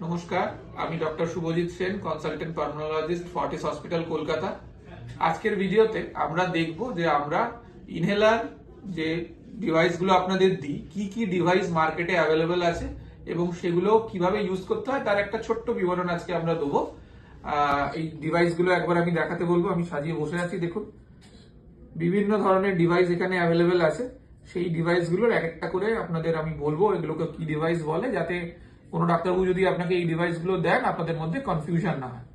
নমস্কার, আমি doctor Subhajit Sen, consultant pulmonologist, Fortis hospital, Kolkata. আজকের ভিডিওতে আমরা দেখব যে আমরা ইনহেলার যে ডিভাইসগুলো আপনাদের দিই, কি কি ডিভাইস মার্কেটে অ্যাভেলেবেল আছে এবং সেগুলো কিভাবে ইউজ করতে হয় তার একটা ছোট্ট বিবরণ আজকে আমরা দেবো। এই ডিভাইসগুলো একবার আমি দেখাতে বলবো। আমি সাজিয়ে বসে আছি, দেখুন বিভিন্ন ধরনের ডিভাইস এখানে অ্যাভেলেবেল আছে। সেই ডিভাইসগুলোর এক একটা করে আপনাদের আমি বলবো এগুলোকে কি ডিভাইস বলে, যাতে কোনো ডাক্তারবাবু যদি আপনাকে এই ডিভাইসগুলো দেন আপনাদের মধ্যে কনফিউশন না হয়।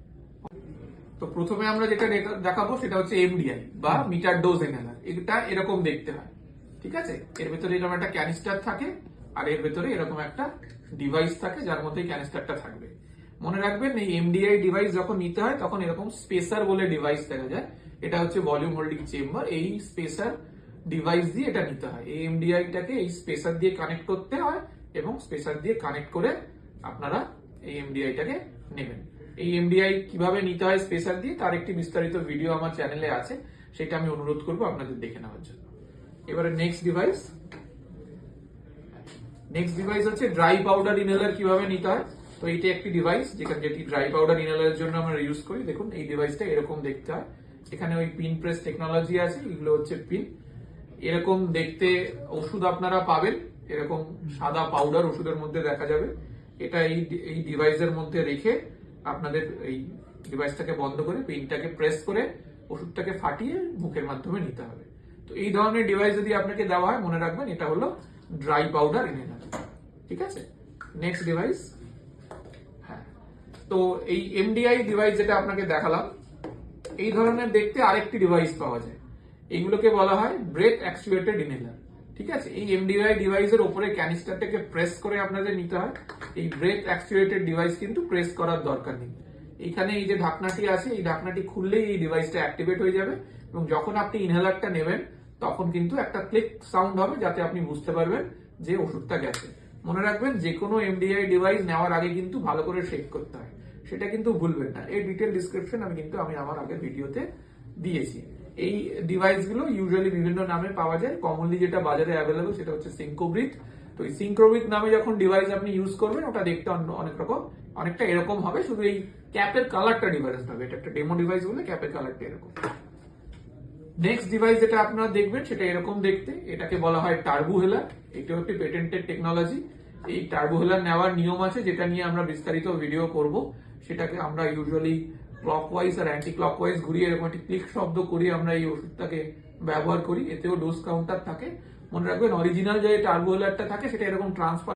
তো প্রথমে আমরা যেটা দেখাবো সেটা হচ্ছে এমডিআই বা মিটার ডোজ ইনহেলার। এটা এরকম দেখতে হয়, ঠিক আছে। এর ভেতরে এরকম একটা ক্যানিস্টার থাকে আর এর ভেতরে এরকম একটা ডিভাইস থাকে যার মধ্যে ক্যানিস্টারটা থাকবে। মনে রাখবেন, এই এমডিআই ডিভাইস যখন নিতে হয় তখন এরকম স্পেসার বলে ডিভাইস দেখা যায়। এটা হচ্ছে ভলিউম হোল্ডিং চেম্বার। এই স্পেসার ডিভাইস দিয়ে এটা নিতে হয়। এই এমডিআইটাকে এই স্পেসার দিয়ে কানেক্ট করতে হয় এবং স্পেসার দিয়ে কানেক্ট করে আপনারা এই এমডিআইটাকে নেবেন। এই এমডিআই কিভাবে নিতে হয় স্পেসার দিয়ে তার একটি বিস্তারিত ভিডিও আমার চ্যানেলে আছে, সেটা আমি অনুরোধ করবো আপনাদের দেখে নেওয়ার জন্য। এবারে নেক্সট ডিভাইস হচ্ছে ড্রাই পাউডার ইনহেলার কিভাবে নিতে হয়। তো এইটা একটি ডিভাইস যেটি ড্রাই পাউডার ইনহেলারের জন্য আমরা ইউজ করি। দেখুন এই ডিভাইসটা এরকম দেখতে হয়। এখানে ওই পিন প্রেস টেকনোলজি আছে, এগুলো হচ্ছে পিন। এরকম দেখতে ওষুধ আপনারা পাবেন, এরকম সাদা পাউডার ওষুধের মধ্যে দেখা যাবে। এটা এই ডিভাইসের মধ্যে রেখে আপনাদের এই ডিভাইসটাকে বন্ধ করে পিনটাকে প্রেস করে ওষুধটাকে ফাটিয়ে মুখের মাধ্যমে নিতে হবে। তো এই ধরনের ডিভাইস যদি আপনাকে দেওয়া হয় মনে রাখবেন এটা হলো ড্রাই পাউডার ইনহেলার, ঠিক আছে। নেক্সট ডিভাইস, হ্যাঁ, তো এই এমডিআই ডিভাইস যেটা আপনাকে দেখালাম, এই ধরনের দেখতে আরেকটি ডিভাইস পাওয়া যায়। এইগুলোকে বলা হয় ব্রেথ অ্যাকচুয়েটেড ইনহেলার, ঠিক আছে। এই এমডিআই ডিভাইসের উপরে ক্যানিস্টারটাকে প্রেস করে আপনাদের নিতে হয়। এই ব্রেথ অ্যাকচুয়েটেড ডিভাইস কিন্তু প্রেস করার দরকার নেই। এখানে এই যে ঢাকনাটি আছে, এই ঢাকনাটি খুললেই এই ডিভাইসটা অ্যাক্টিভেট হয়ে যাবে এবং যখন আপনি ইনহেলারটা নেবেন তখন কিন্তু একটা ক্লিক সাউন্ড হবে, যাতে আপনি বুঝতে পারবেন যে ওষুধটা গেছে। মনে রাখবেন, যে কোনো এমডিআই ডিভাইস নেওয়ার আগে কিন্তু ভালো করে চেক করতে হয়, সেটা কিন্তু ভুলবেন না। এই ডিটেল ডিসক্রিপশন আমি আমার আগের ভিডিওতে দিয়েছি। এই ডিভাইসগুলো ইউজুয়ালি বিভিন্ন নামে পাওয়া যায়। কমনলি যেটা বাজারে অ্যাভেলেবল সেটা হচ্ছে সিঙ্কোব্রিথ। তো এই সিঙ্কোব্রিথ নামে যখন ডিভাইস আপনি ইউজ করবেন ওটা দেখতে অনেকটা এরকম হবে, শুধু এই ক্যাপের কালারটা ডিফারেন্স হবে। এটা একটা ডেমো ডিভাইস বলে ক্যাপের কালারটা এরকম। নেক্সট ডিভাইস যেটা আপনারা দেখবেন সেটা এরকম দেখতে, এটাকে বলা হয় টার্বো হেলার। এটাও একটি পেটেন্টেড টেকনোলজি। এই টার্বো হেলার নেওয়ার নিয়ম আছে, যেটা নিয়ে আমরা বিস্তারিত ভিডিও করব। সেটাকে আমরা ইউজুয়ালি ক্লকওয়াইজ আর অ্যান্টি ক্লকওয়াইজ ঘুরিয়ে এরকম একটি ক্লিক শব্দ করিয়ে আমরা এই ওষুধটাকে ব্যবহার করি। এতেও ডোজ কাউন্টার থাকে। মনে রাখবেন, অরিজিনাল যে টার্বো হেলারটা থাকে সেটা এরকম ট্রান্সফার